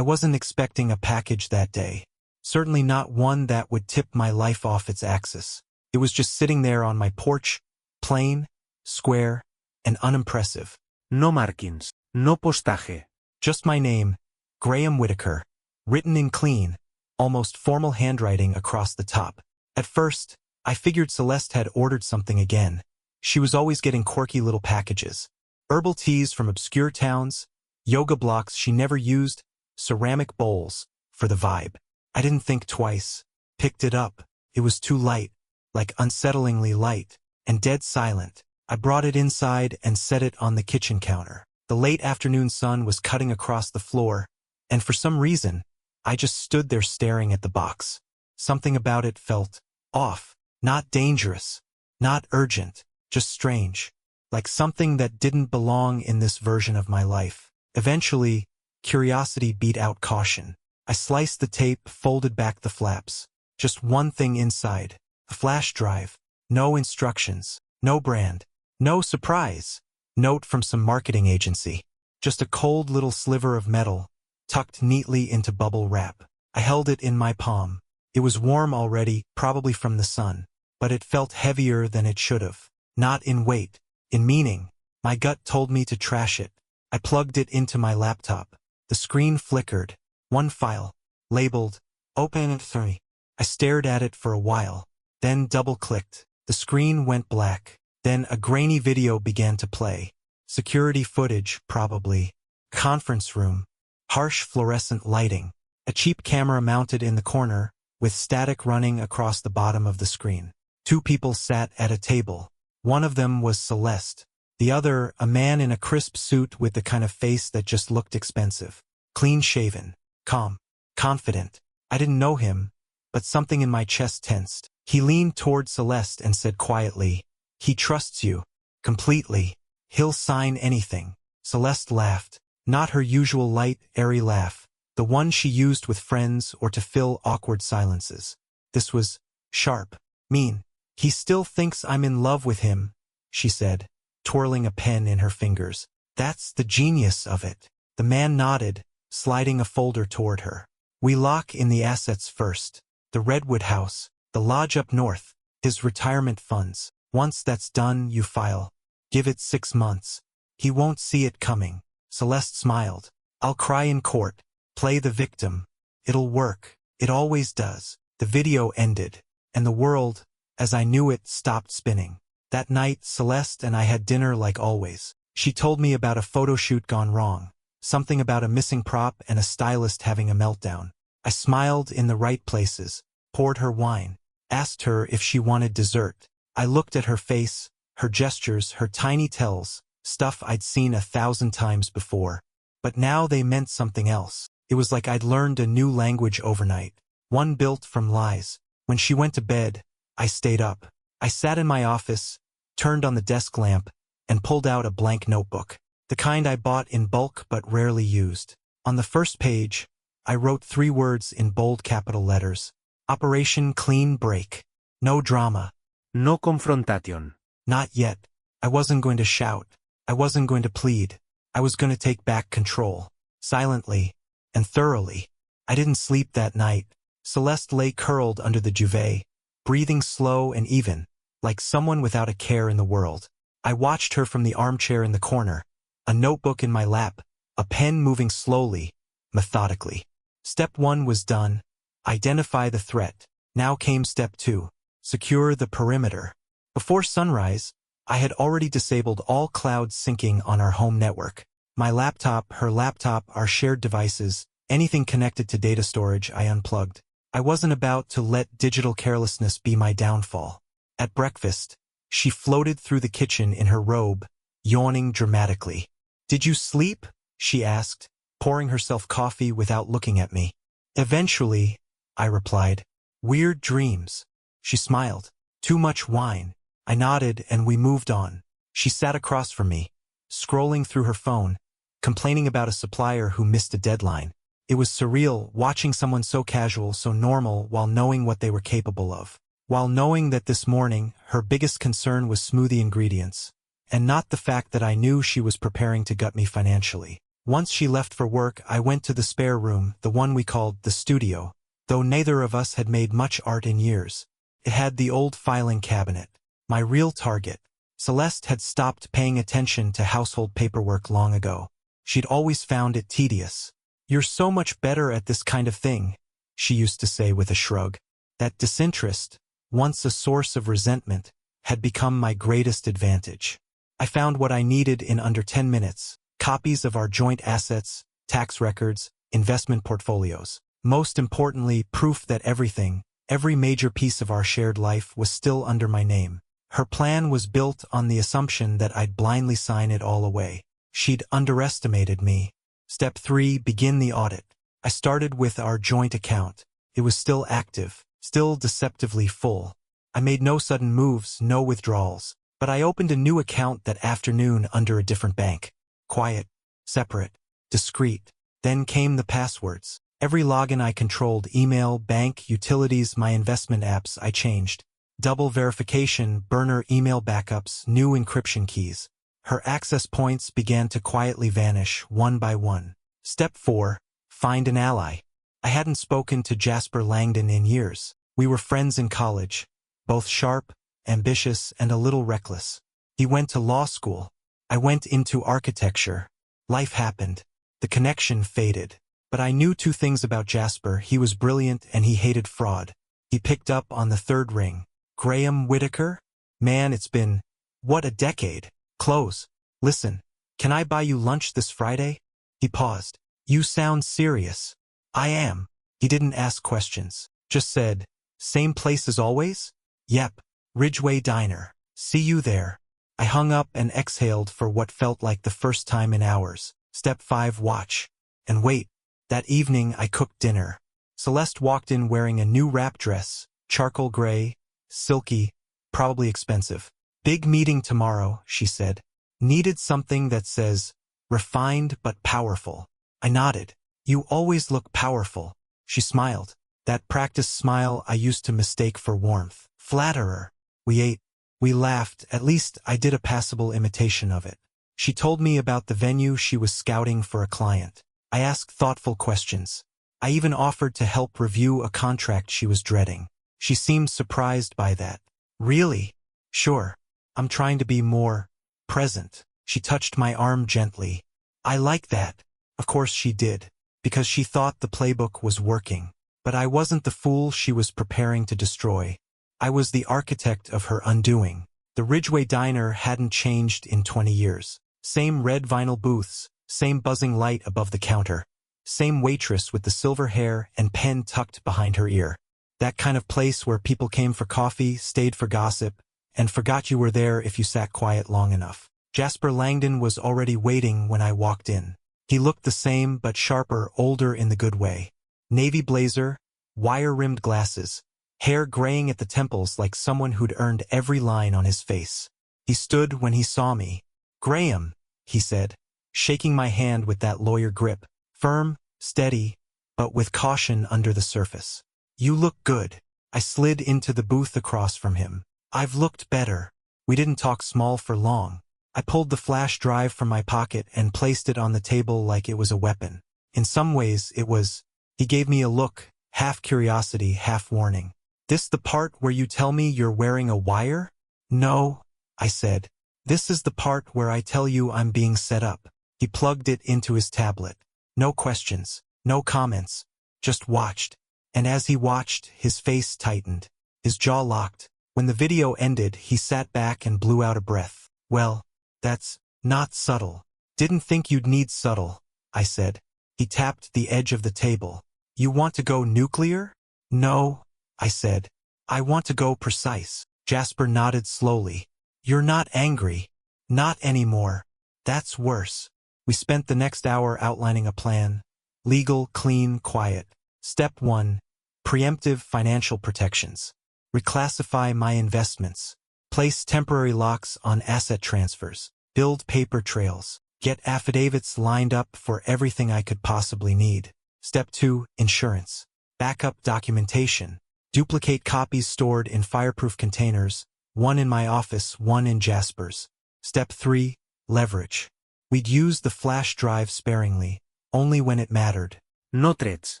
I wasn't expecting a package that day. Certainly not one that would tip my life off its axis. It was just sitting there on my porch, plain, square, and unimpressive. No markings, no postaje. Just my name, Graham Whitaker, written in clean, almost formal handwriting across the top. At first, I figured Celeste had ordered something again. She was always getting quirky little packages. Herbal teas from obscure towns, yoga blocks she never used, ceramic bowls, for the vibe. I didn't think twice. Picked it up. It was too light, like unsettlingly light, and dead silent. I brought it inside and set it on the kitchen counter. The late afternoon sun was cutting across the floor, and for some reason, I just stood there staring at the box. Something about it felt off, not dangerous, not urgent, just strange, like something that didn't belong in this version of my life. Eventually, curiosity beat out caution. I sliced the tape, folded back the flaps. Just one thing inside, a flash drive. No instructions, no brand, no surprise. Note from some marketing agency. Just a cold little sliver of metal, tucked neatly into bubble wrap. I held it in my palm. It was warm already, probably from the sun, but it felt heavier than it should have. Not in weight, in meaning. My gut told me to trash it. I plugged it into my laptop. The screen flickered. One file, labeled, Open at 3. I stared at it for a while, then double-clicked. The screen went black. Then a grainy video began to play. Security footage, probably. Conference room. Harsh fluorescent lighting. A cheap camera mounted in the corner, with static running across the bottom of the screen. 2 people sat at a table. One of them was Celeste. The other, a man in a crisp suit with the kind of face that just looked expensive. Clean-shaven. Calm. Confident. I didn't know him, but something in my chest tensed. He leaned toward Celeste and said quietly, "He trusts you. Completely. He'll sign anything." Celeste laughed. Not her usual light, airy laugh. The one she used with friends or to fill awkward silences. This was sharp. Mean. "He still thinks I'm in love with him," she said, twirling a pen in her fingers. "That's the genius of it." The man nodded, sliding a folder toward her. "We lock in the assets first. The Redwood house, the lodge up north, his retirement funds. Once that's done, you file. Give it 6 months. He won't see it coming." Celeste smiled. "I'll cry in court. Play the victim. It'll work. It always does." The video ended, and the world, as I knew it, stopped spinning. That night, Celeste and I had dinner like always. She told me about a photo shoot gone wrong. Something about a missing prop and a stylist having a meltdown. I smiled in the right places, poured her wine, asked her if she wanted dessert. I looked at her face, her gestures, her tiny tells, stuff I'd seen 1,000 times before. But now they meant something else. It was like I'd learned a new language overnight, one built from lies. When she went to bed, I stayed up. I sat in my office, turned on the desk lamp, and pulled out a blank notebook. The kind I bought in bulk but rarely used. On the first page, I wrote 3 words in bold capital letters. Operation Clean Break. No drama. No confrontation. Not yet. I wasn't going to shout. I wasn't going to plead. I was going to take back control. Silently and thoroughly. I didn't sleep that night. Celeste lay curled under the duvet, breathing slow and even, like someone without a care in the world. I watched her from the armchair in the corner, a notebook in my lap, a pen moving slowly, methodically. Step 1 was done. Identify the threat. Now came step 2. Secure the perimeter. Before sunrise, I had already disabled all cloud syncing on our home network. My laptop, her laptop, our shared devices, anything connected to data storage I unplugged. I wasn't about to let digital carelessness be my downfall. At breakfast, she floated through the kitchen in her robe, yawning dramatically. "Did you sleep?" she asked, pouring herself coffee without looking at me. "Eventually," I replied. "Weird dreams." She smiled. "Too much wine." I nodded and we moved on. She sat across from me, scrolling through her phone, complaining about a supplier who missed a deadline. It was surreal watching someone so casual, so normal, while knowing what they were capable of. While knowing that this morning, her biggest concern was smoothie ingredients, and not the fact that I knew she was preparing to gut me financially. Once she left for work, I went to the spare room, the one we called the studio, though neither of us had made much art in years. It had the old filing cabinet, my real target. Celeste had stopped paying attention to household paperwork long ago. She'd always found it tedious. "You're so much better at this kind of thing," she used to say with a shrug. That disinterest, once a source of resentment, had become my greatest advantage. I found what I needed in under 10 minutes, copies of our joint assets, tax records, investment portfolios. Most importantly, proof that every major piece of our shared life was still under my name. Her plan was built on the assumption that I'd blindly sign it all away. She'd underestimated me. Step 3, begin the audit. I started with our joint account. It was still active, still deceptively full. I made no sudden moves, no withdrawals. But I opened a new account that afternoon under a different bank. Quiet, separate, discreet. Then came the passwords. Every login I controlled, email, bank, utilities, my investment apps, I changed. Double verification, burner email backups, new encryption keys. Her access points began to quietly vanish, one by one. Step 4, find an ally. I hadn't spoken to Jasper Langdon in years. We were friends in college, both sharp, ambitious, and a little reckless. He went to law school. I went into architecture. Life happened. The connection faded. But I knew 2 things about Jasper. He was brilliant and he hated fraud. He picked up on the third ring. Graham Whitaker? Man, it's been, what, a decade. Close. Listen, can I buy you lunch this Friday? He paused. You sound serious. I am. He didn't ask questions. Just said, same place as always? Yep. Ridgeway Diner. See you there. I hung up and exhaled for what felt like the first time in hours. Step 5, watch. And wait. That evening I cooked dinner. Celeste walked in wearing a new wrap dress, charcoal gray, silky, probably expensive. Big meeting tomorrow, she said. Needed something that says, refined but powerful. I nodded. You always look powerful. She smiled. That practiced smile I used to mistake for warmth. Flatterer. We ate. We laughed. At least I did a passable imitation of it. She told me about the venue she was scouting for a client. I asked thoughtful questions. I even offered to help review a contract she was dreading. She seemed surprised by that. Really? Sure. I'm trying to be more present. She touched my arm gently. I like that. Of course she did, because she thought the playbook was working. But I wasn't the fool she was preparing to destroy. I was the architect of her undoing. The Ridgeway Diner hadn't changed in 20 years. Same red vinyl booths. Same buzzing light above the counter. Same waitress with the silver hair and pen tucked behind her ear. That kind of place where people came for coffee, stayed for gossip, and forgot you were there if you sat quiet long enough. Jasper Langdon was already waiting when I walked in. He looked the same but sharper, older in the good way. Navy blazer, wire-rimmed glasses, hair graying at the temples like someone who'd earned every line on his face. He stood when he saw me. Graham, he said, shaking my hand with that lawyer grip, firm, steady, but with caution under the surface. You look good. I slid into the booth across from him. I've looked better. We didn't talk small for long. I pulled the flash drive from my pocket and placed it on the table like it was a weapon. In some ways, it was. He gave me a look, half curiosity, half warning. This the part where you tell me you're wearing a wire? No, I said. This is the part where I tell you I'm being set up. He plugged it into his tablet. No questions, no comments, just watched. And as he watched, his face tightened, his jaw locked. When the video ended, he sat back and blew out a breath. Well, that's not subtle. Didn't think you'd need subtle, I said. He tapped the edge of the table. You want to go nuclear? No, I said. I want to go precise. Jasper nodded slowly. You're not angry. Not anymore. That's worse. We spent the next hour outlining a plan. Legal, clean, quiet. Step 1. Preemptive financial protections. Reclassify my investments. Place temporary locks on asset transfers. Build paper trails. Get affidavits lined up for everything I could possibly need. Step 2. Insurance. Backup documentation. Duplicate copies stored in fireproof containers, one in my office, one in Jasper's. Step 3. Leverage. We'd use the flash drive sparingly, only when it mattered. No threats.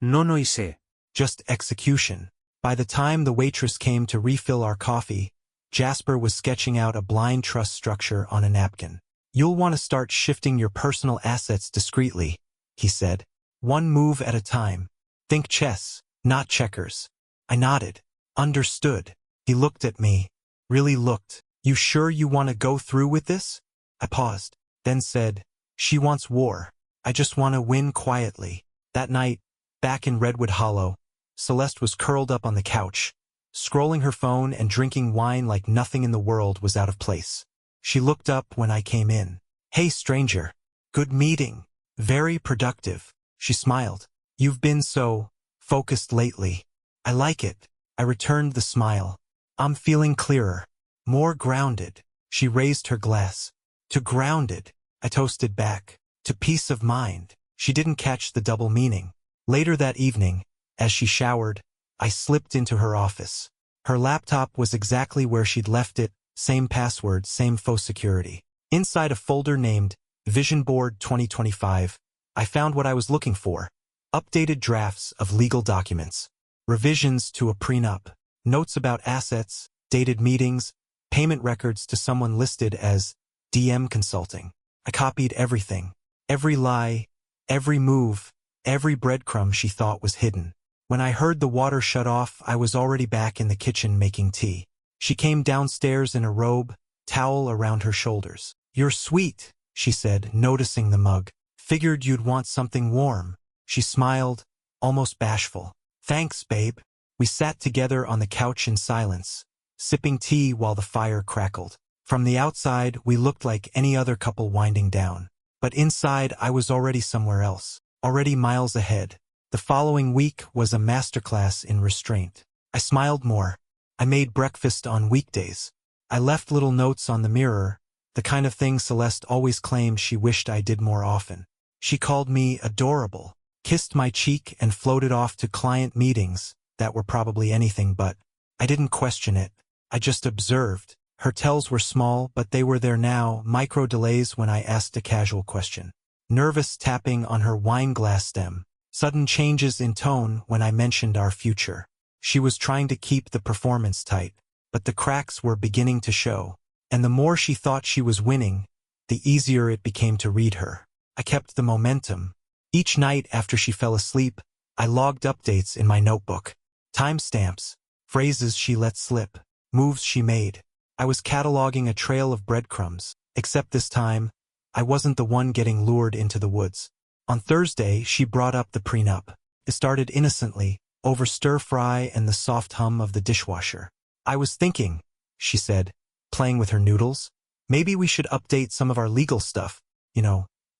No noise. Just execution. By the time the waitress came to refill our coffee, Jasper was sketching out a blind trust structure on a napkin. You'll want to start shifting your personal assets discreetly, he said. One move at a time. Think chess, not checkers. I nodded. Understood. He looked at me. Really looked. You sure you want to go through with this? I paused, then said, she wants war. I just want to win quietly. That night, back in Redwood Hollow, Celeste was curled up on the couch, scrolling her phone and drinking wine like nothing in the world was out of place. She looked up when I came in. Hey, stranger. Good meeting. Very productive. She smiled. You've been so focused lately. I like it. I returned the smile. I'm feeling clearer. More grounded. She raised her glass. To grounded. I toasted back. To peace of mind. She didn't catch the double meaning. Later that evening, as she showered, I slipped into her office. Her laptop was exactly where she'd left it, same password, same faux security. Inside a folder named Vision Board 2025, I found what I was looking for. Updated drafts of legal documents, revisions to a prenup, notes about assets, dated meetings, payment records to someone listed as DM Consulting. I copied everything. Every lie, every move, every breadcrumb she thought was hidden. When I heard the water shut off, I was already back in the kitchen making tea. She came downstairs in a robe, towel around her shoulders. You're sweet, she said, noticing the mug. Figured you'd want something warm. She smiled, almost bashful. Thanks, babe. We sat together on the couch in silence, sipping tea while the fire crackled. From the outside, we looked like any other couple winding down. But inside, I was already somewhere else, already miles ahead. The following week was a masterclass in restraint. I smiled more. I made breakfast on weekdays. I left little notes on the mirror, the kind of thing Celeste always claimed she wished I did more often. She called me adorable, kissed my cheek and floated off to client meetings that were probably anything but. I didn't question it. I just observed. Her tells were small, but they were there now, micro delays when I asked a casual question. Nervous tapping on her wine glass stem. Sudden changes in tone when I mentioned our future. She was trying to keep the performance tight, but the cracks were beginning to show. And the more she thought she was winning, the easier it became to read her. I kept the momentum. Each night after she fell asleep, I logged updates in my notebook. Timestamps, phrases she let slip, moves she made. I was cataloging a trail of breadcrumbs, except this time, I wasn't the one getting lured into the woods. On Thursday, she brought up the prenup. It started innocently, over stir-fry and the soft hum of the dishwasher. I was thinking, she said, playing with her noodles, maybe we should update some of our legal stuff,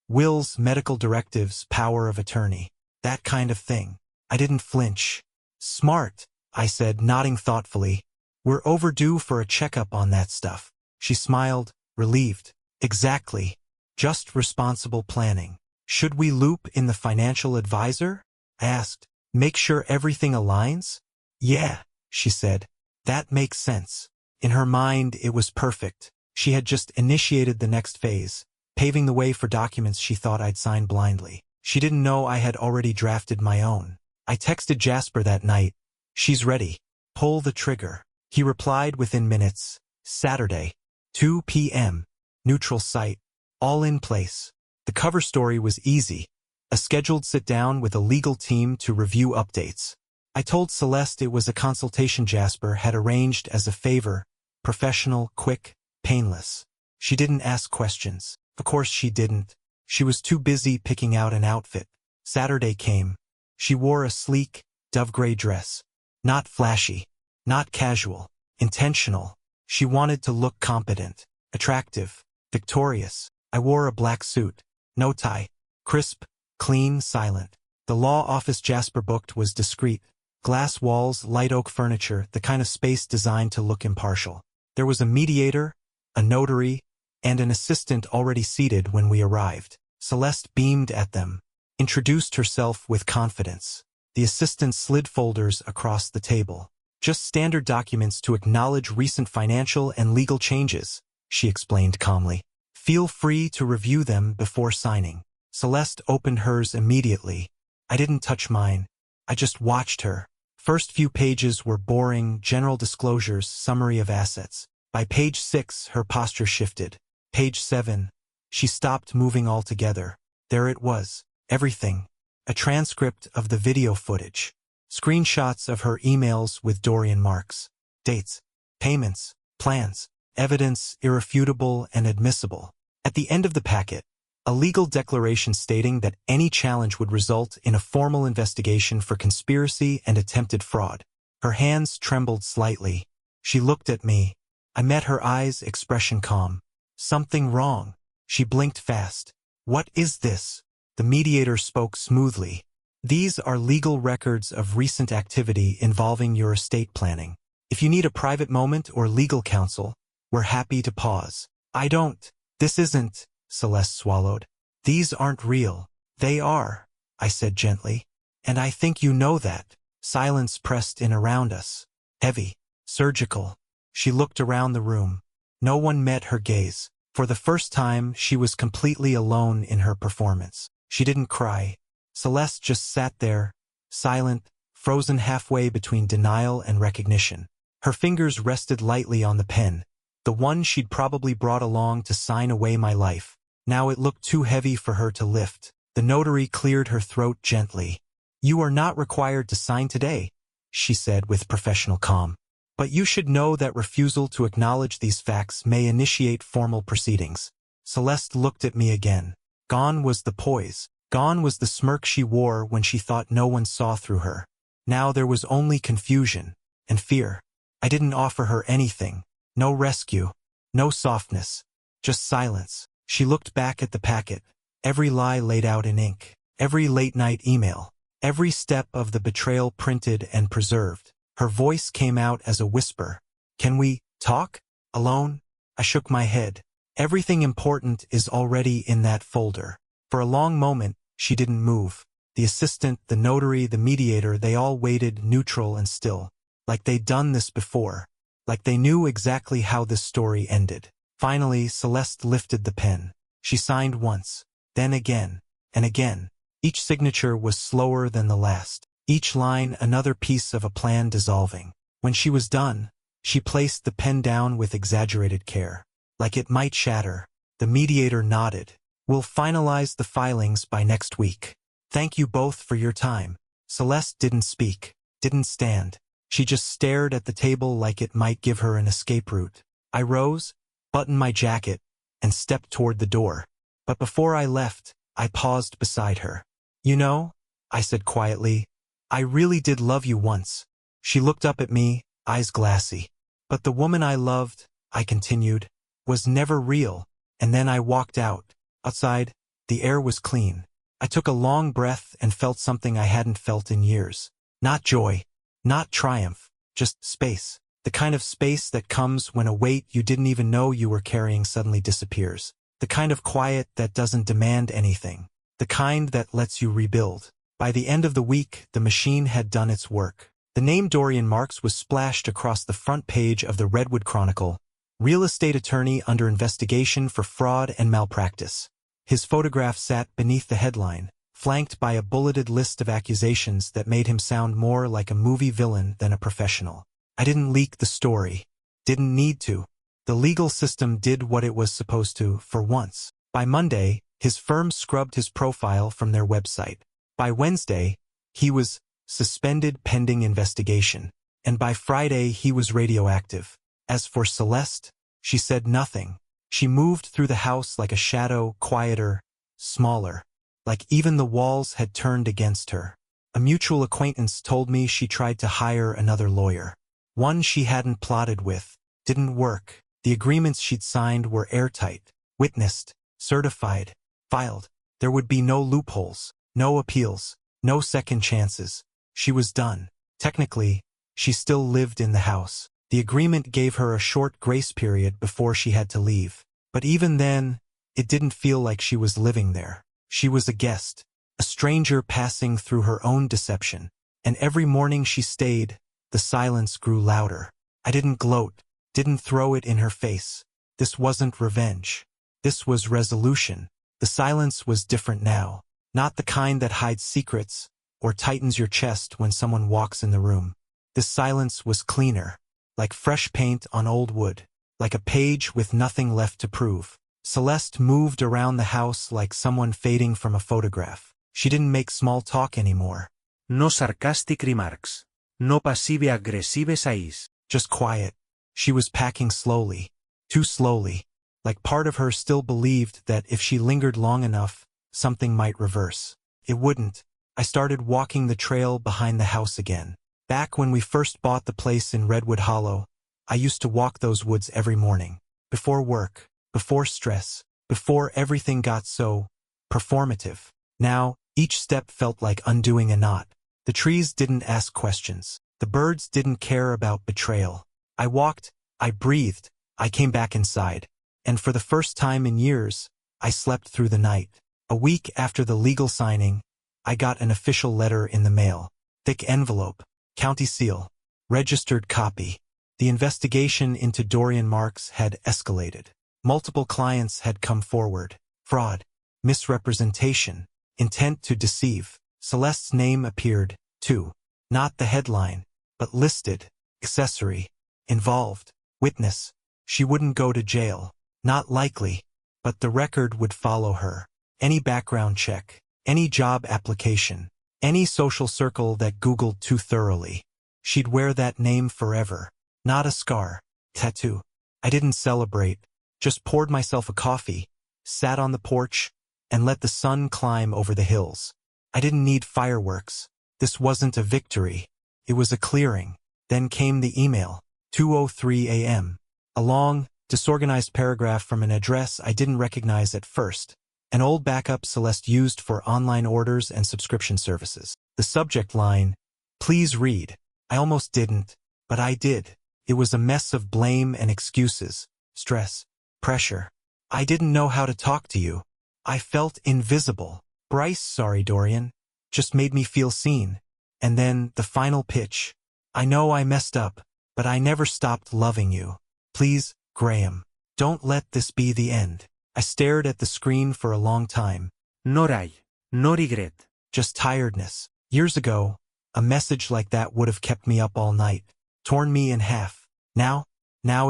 wills, medical directives, power of attorney, that kind of thing. I didn't flinch. Smart, I said, nodding thoughtfully. We're overdue for a checkup on that stuff. She smiled, relieved. Exactly. Just responsible planning. Should we loop in the financial advisor? I asked. Make sure everything aligns? Yeah, she said. That makes sense. In her mind, it was perfect. She had just initiated the next phase, paving the way for documents she thought I'd sign blindly. She didn't know I had already drafted my own. I texted Jasper that night. She's ready. Pull the trigger. He replied within minutes. Saturday, 2 p.m. Neutral site. All in place. The cover story was easy. A scheduled sit-down with a legal team to review updates. I told Celeste it was a consultation Jasper had arranged as a favor, professional, quick, painless. She didn't ask questions. Of course she didn't. She was too busy picking out an outfit. Saturday came. She wore a sleek, dove-gray dress. Not flashy. Not casual. Intentional. She wanted to look competent, attractive, victorious. I wore a black suit. No tie. Crisp, clean, silent. The law office Jasper booked was discreet. Glass walls, light oak furniture, the kind of space designed to look impartial. There was a mediator, a notary, and an assistant already seated when we arrived. Celeste beamed at them, introduced herself with confidence. The assistant slid folders across the table. Just standard documents to acknowledge recent financial and legal changes, she explained calmly. Feel free to review them before signing. Celeste opened hers immediately. I didn't touch mine. I just watched her. First few pages were boring, general disclosures, summary of assets. By page 6, her posture shifted. Page 7, she stopped moving altogether. There it was. Everything. A transcript of the video footage. Screenshots of her emails with Dorian marks. Dates. Payments. Plans. Evidence irrefutable and admissible. At the end of the packet, a legal declaration stating that any challenge would result in a formal investigation for conspiracy and attempted fraud. Her hands trembled slightly. She looked at me. I met her eyes' expression calm. Something wrong. She blinked fast. What is this? The mediator spoke smoothly. These are legal records of recent activity involving your estate planning. If you need a private moment or legal counsel, we're happy to pause. I don't. This isn't. Celeste swallowed. These aren't real. They are, I said gently. And I think you know that. Silence pressed in around us. Heavy. Surgical. She looked around the room. No one met her gaze. For the first time, she was completely alone in her performance. She didn't cry. Celeste just sat there, silent, frozen halfway between denial and recognition. Her fingers rested lightly on the pen, the one she'd probably brought along to sign away my life. Now it looked too heavy for her to lift. The notary cleared her throat gently. You are not required to sign today, she said with professional calm. But you should know that refusal to acknowledge these facts may initiate formal proceedings. Celeste looked at me again. Gone was the poise. Gone was the smirk she wore when she thought no one saw through her. Now there was only confusion and fear. I didn't offer her anything. No rescue. No softness. Just silence. She looked back at the packet. Every lie laid out in ink. Every late-night email. Every step of the betrayal printed and preserved. Her voice came out as a whisper. Can we talk? Alone? I shook my head. Everything important is already in that folder. For a long moment, she didn't move. The assistant, the notary, the mediator, they all waited neutral and still. Like they'd done this before. Like they knew exactly how this story ended. Finally, Celeste lifted the pen. She signed once, then again, and again. Each signature was slower than the last. Each line another piece of a plan dissolving. When she was done, she placed the pen down with exaggerated care. Like it might shatter. The mediator nodded. We'll finalize the filings by next week. Thank you both for your time. Celeste didn't speak, didn't stand. She just stared at the table like it might give her an escape route. I rose, buttoned my jacket, and stepped toward the door. But before I left, I paused beside her. You know, I said quietly, I really did love you once. She looked up at me, eyes glassy. But the woman I loved, I continued, was never real. And then I walked out. Outside, the air was clean. I took a long breath and felt something I hadn't felt in years. Not joy, not triumph, just space. The kind of space that comes when a weight you didn't even know you were carrying suddenly disappears. The kind of quiet that doesn't demand anything. The kind that lets you rebuild. By the end of the week, the machine had done its work. The name Dorian Marks was splashed across the front page of the Redwood Chronicle. Real estate attorney under investigation for fraud and malpractice. His photograph sat beneath the headline, flanked by a bulleted list of accusations that made him sound more like a movie villain than a professional. I didn't leak the story. Didn't need to. The legal system did what it was supposed to, for once. By Monday, his firm scrubbed his profile from their website. By Wednesday, he was suspended pending investigation. And by Friday, he was radioactive. As for Celeste, she said nothing. She moved through the house like a shadow, quieter, smaller. Like even the walls had turned against her. A mutual acquaintance told me she tried to hire another lawyer. One she hadn't plotted with. Didn't work. The agreements she'd signed were airtight. Witnessed. Certified. Filed. There would be no loopholes. No appeals. No second chances. She was done. Technically, she still lived in the house. The agreement gave her a short grace period before she had to leave. But even then, it didn't feel like she was living there. She was a guest. A stranger passing through her own deception. And every morning she stayed, the silence grew louder. I didn't gloat. Didn't throw it in her face. This wasn't revenge. This was resolution. The silence was different now. Not the kind that hides secrets or tightens your chest when someone walks in the room. This silence was cleaner, like fresh paint on old wood, like a page with nothing left to prove. Celeste moved around the house like someone fading from a photograph. She didn't make small talk anymore. No sarcastic remarks. No passive-aggressive sighs. Just quiet. She was packing slowly. Too slowly. Like part of her still believed that if she lingered long enough, something might reverse. It wouldn't. I started walking the trail behind the house again. Back when we first bought the place in Redwood Hollow, I used to walk those woods every morning. Before work, before stress, before everything got so performative. Now, each step felt like undoing a knot. The trees didn't ask questions. The birds didn't care about betrayal. I walked, I breathed, I came back inside. And for the first time in years, I slept through the night. A week after the legal signing, I got an official letter in the mail. Thick envelope, county seal, registered copy. The investigation into Dorian Marks had escalated. Multiple clients had come forward. Fraud, misrepresentation, intent to deceive. Celeste's name appeared, too. Not the headline, but listed. Accessory. Involved. Witness. She wouldn't go to jail. Not likely. But the record would follow her. Any background check. Any job application. Any social circle that Googled too thoroughly. She'd wear that name forever. Not a scar. Tattoo. I didn't celebrate. Just poured myself a coffee, sat on the porch, and let the sun climb over the hills. I didn't need fireworks. This wasn't a victory. It was a clearing. Then came the email. 2:03 a.m. A long, disorganized paragraph from an address I didn't recognize at first. An old backup Celeste used for online orders and subscription services. The subject line, "Please read." I almost didn't, but I did. It was a mess of blame and excuses, stress, pressure. I didn't know how to talk to you. I felt invisible. Bryce, sorry Dorian, just made me feel seen. And then the final pitch. I know I messed up, but I never stopped loving you. Please, Graham, don't let this be the end. I stared at the screen for a long time. No ray. No regret. Just tiredness. Years ago, a message like that would have kept me up all night, torn me in half. Now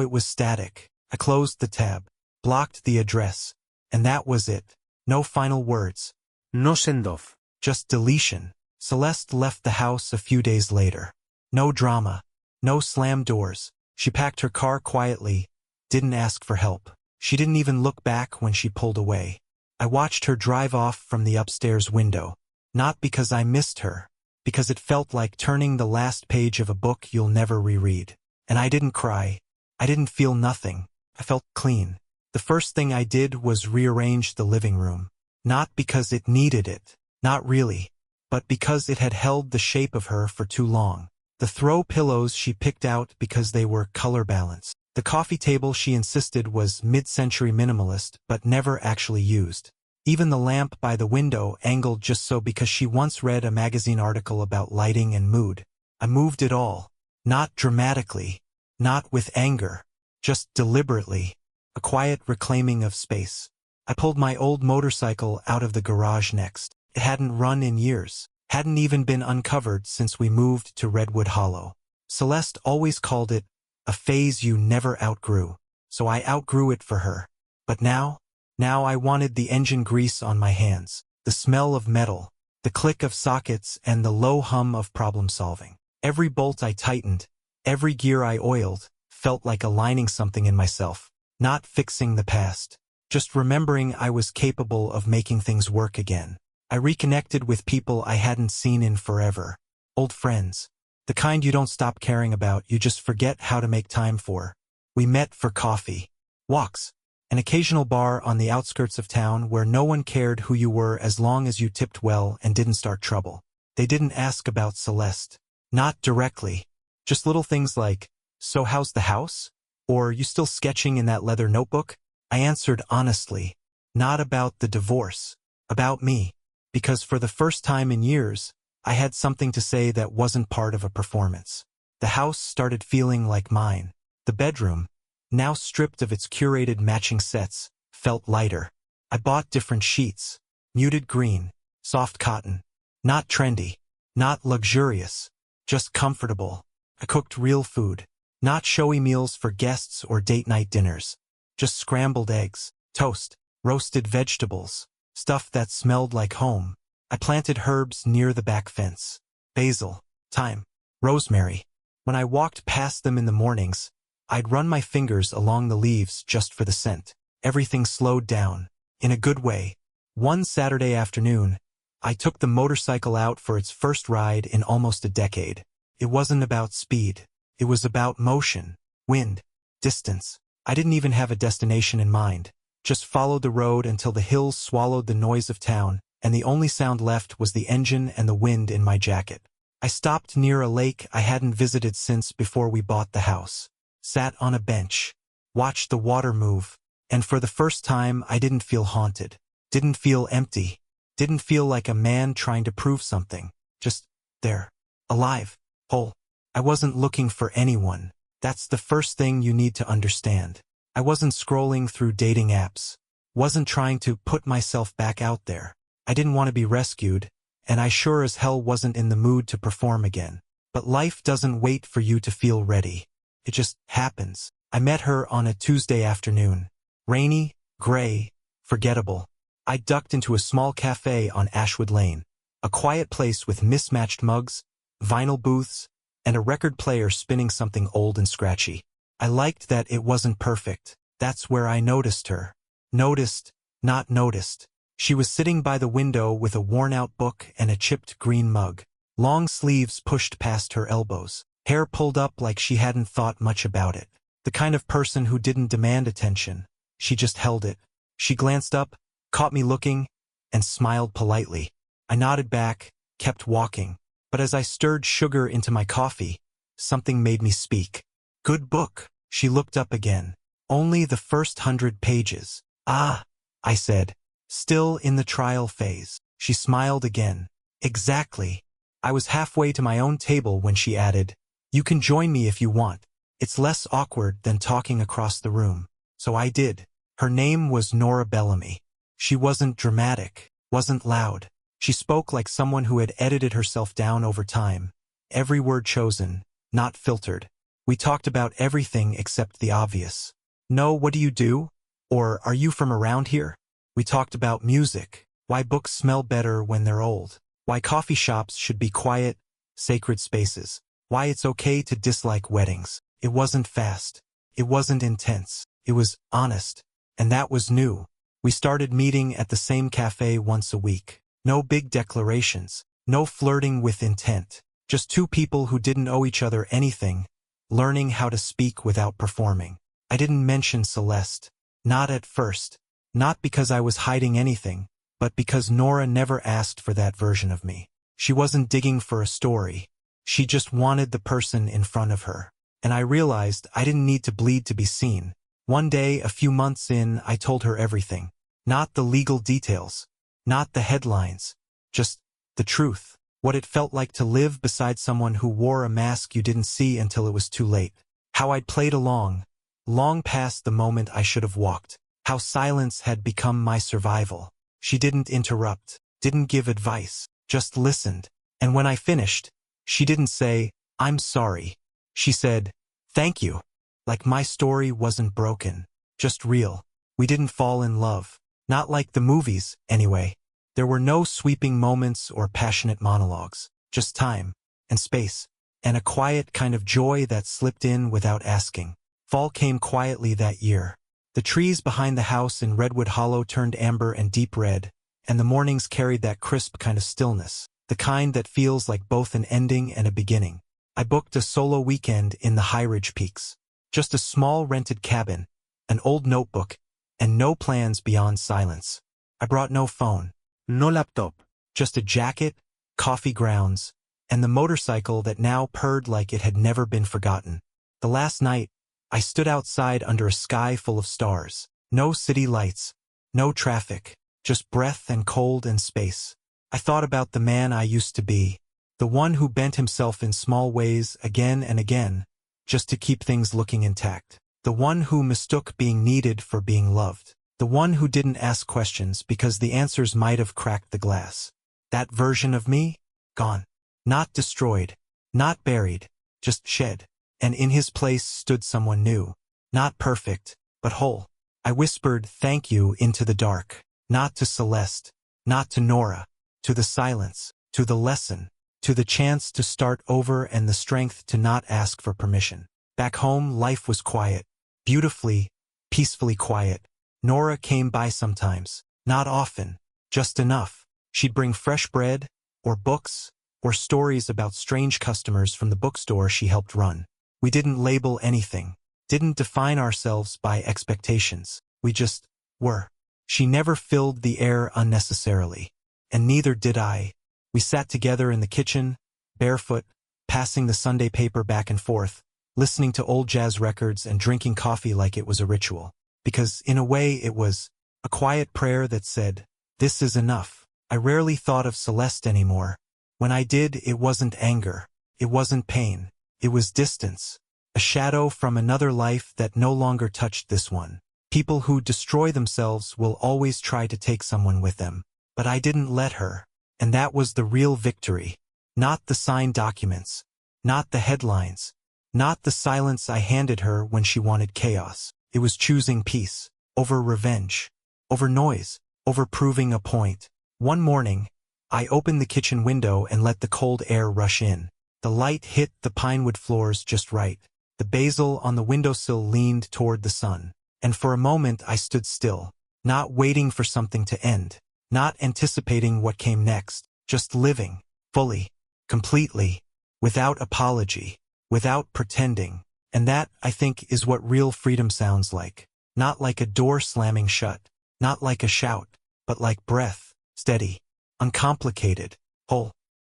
it was static. I closed the tab, blocked the address, and that was it. No final words. No send-off. Just deletion. Celeste left the house a few days later. No drama. No slammed doors. She packed her car quietly, didn't ask for help. She didn't even look back when she pulled away. I watched her drive off from the upstairs window. Not because I missed her, because it felt like turning the last page of a book you'll never reread. And I didn't cry. I didn't feel nothing. I felt clean. The first thing I did was rearrange the living room. Not because it needed it. Not really. But because it had held the shape of her for too long. The throw pillows she picked out because they were color balanced. The coffee table she insisted was mid-century minimalist but never actually used. Even the lamp by the window angled just so because she once read a magazine article about lighting and mood. I moved it all. Not dramatically. Not with anger. Just deliberately. A quiet reclaiming of space. I pulled my old motorcycle out of the garage next. It hadn't run in years. Hadn't even been uncovered since we moved to Redwood Hollow. Celeste always called it a phase you never outgrew. So I outgrew it for her. But now I wanted the engine grease on my hands. The smell of metal. The click of sockets and the low hum of problem solving. Every bolt I tightened, every gear I oiled, felt like aligning something in myself. Not fixing the past. Just remembering I was capable of making things work again. I reconnected with people I hadn't seen in forever. Old friends. The kind you don't stop caring about, you just forget how to make time for. We met for coffee. Walks. An occasional bar on the outskirts of town where no one cared who you were as long as you tipped well and didn't start trouble. They didn't ask about Celeste. Not directly. Just little things like, "So how's the house?" Or, "You still sketching in that leather notebook?" I answered honestly. Not about the divorce. About me. Because for the first time in years, I had something to say that wasn't part of a performance. The house started feeling like mine. The bedroom, now stripped of its curated matching sets, felt lighter. I bought different sheets. Muted green, soft cotton. Not trendy, not luxurious, just comfortable. I cooked real food. Not showy meals for guests or date night dinners. Just scrambled eggs, toast, roasted vegetables, stuff that smelled like home. I planted herbs near the back fence. Basil, thyme, rosemary. When I walked past them in the mornings, I'd run my fingers along the leaves just for the scent. Everything slowed down, in a good way. One Saturday afternoon, I took the motorcycle out for its first ride in almost a decade. It wasn't about speed. It was about motion, wind, distance. I didn't even have a destination in mind. Just followed the road until the hills swallowed the noise of town, and the only sound left was the engine and the wind in my jacket. I stopped near a lake I hadn't visited since before we bought the house. Sat on a bench, watched the water move, and for the first time I didn't feel haunted. Didn't feel empty. Didn't feel like a man trying to prove something. Just there. Alive. Whole. I wasn't looking for anyone. That's the first thing you need to understand. I wasn't scrolling through dating apps. Wasn't trying to put myself back out there. I didn't want to be rescued, and I sure as hell wasn't in the mood to perform again. But life doesn't wait for you to feel ready. It just happens. I met her on a Tuesday afternoon. Rainy, gray, forgettable. I ducked into a small cafe on Ashwood Lane, a quiet place with mismatched mugs, vinyl booths, and a record player spinning something old and scratchy. I liked that it wasn't perfect. That's where I noticed her. Noticed, not noticed. She was sitting by the window with a worn-out book and a chipped green mug. Long sleeves pushed past her elbows. Hair pulled up like she hadn't thought much about it. The kind of person who didn't demand attention. She just held it. She glanced up, caught me looking, and smiled politely. I nodded back, kept walking. But as I stirred sugar into my coffee, something made me speak. Good book. She looked up again. Only the first 100 pages. Ah, I said. Still in the trial phase. She smiled again. Exactly. I was halfway to my own table when she added, "You can join me if you want. It's less awkward than talking across the room." So I did. Her name was Nora Bellamy. She wasn't dramatic, wasn't loud. She spoke like someone who had edited herself down over time. Every word chosen, not filtered. We talked about everything except the obvious. "No, what do you do?" Or, "Are you from around here?" We talked about music, why books smell better when they're old, why coffee shops should be quiet, sacred spaces, why it's okay to dislike weddings. It wasn't fast. It wasn't intense. It was honest. And that was new. We started meeting at the same cafe once a week. No big declarations. No flirting with intent. Just two people who didn't owe each other anything, learning how to speak without performing. I didn't mention Celeste. Not at first. Not because I was hiding anything, but because Nora never asked for that version of me. She wasn't digging for a story. She just wanted the person in front of her. And I realized I didn't need to bleed to be seen. One day, a few months in, I told her everything. Not the legal details. Not the headlines. Just the truth. What it felt like to live beside someone who wore a mask you didn't see until it was too late. How I'd played along, long past the moment I should have walked. How silence had become my survival. She didn't interrupt, didn't give advice, just listened. And when I finished, she didn't say, "I'm sorry." She said, "Thank you." Like my story wasn't broken, just real. We didn't fall in love. Not like the movies, anyway. There were no sweeping moments or passionate monologues. Just time, and space, and a quiet kind of joy that slipped in without asking. Fall came quietly that year. The trees behind the house in Redwood Hollow turned amber and deep red, and the mornings carried that crisp kind of stillness, the kind that feels like both an ending and a beginning. I booked a solo weekend in the High Ridge Peaks. Just a small rented cabin, an old notebook, and no plans beyond silence. I brought no phone, no laptop, just a jacket, coffee grounds, and the motorcycle that now purred like it had never been forgotten. The last night, I stood outside under a sky full of stars. No city lights, no traffic, just breath and cold and space. I thought about the man I used to be, the one who bent himself in small ways again and again, just to keep things looking intact. The one who mistook being needed for being loved. The one who didn't ask questions because the answers might have cracked the glass. That version of me? Gone. Not destroyed. Not buried. Just shed. And in his place stood someone new. Not perfect, but whole. I whispered thank you into the dark. Not to Celeste. Not to Nora. To the silence. To the lesson. To the chance to start over and the strength to not ask for permission. Back home, life was quiet. Beautifully, peacefully quiet. Nora came by sometimes. Not often. Just enough. She'd bring fresh bread, or books, or stories about strange customers from the bookstore she helped run. We didn't label anything. Didn't define ourselves by expectations. We just were. She never filled the air unnecessarily. And neither did I. We sat together in the kitchen, barefoot, passing the Sunday paper back and forth, listening to old jazz records and drinking coffee like it was a ritual. Because, in a way, it was a quiet prayer that said, "This is enough." I rarely thought of Celeste anymore. When I did, it wasn't anger. It wasn't pain. It was distance. A shadow from another life that no longer touched this one. People who destroy themselves will always try to take someone with them. But I didn't let her. And that was the real victory. Not the signed documents. Not the headlines. Not the silence I handed her when she wanted chaos. It was choosing peace. Over revenge. Over noise. Over proving a point. One morning, I opened the kitchen window and let the cold air rush in. The light hit the pinewood floors just right. The basil on the windowsill leaned toward the sun. And for a moment I stood still, not waiting for something to end, not anticipating what came next, just living, fully, completely, without apology, without pretending. And that, I think, is what real freedom sounds like. Not like a door slamming shut, not like a shout, but like breath, steady, uncomplicated, whole.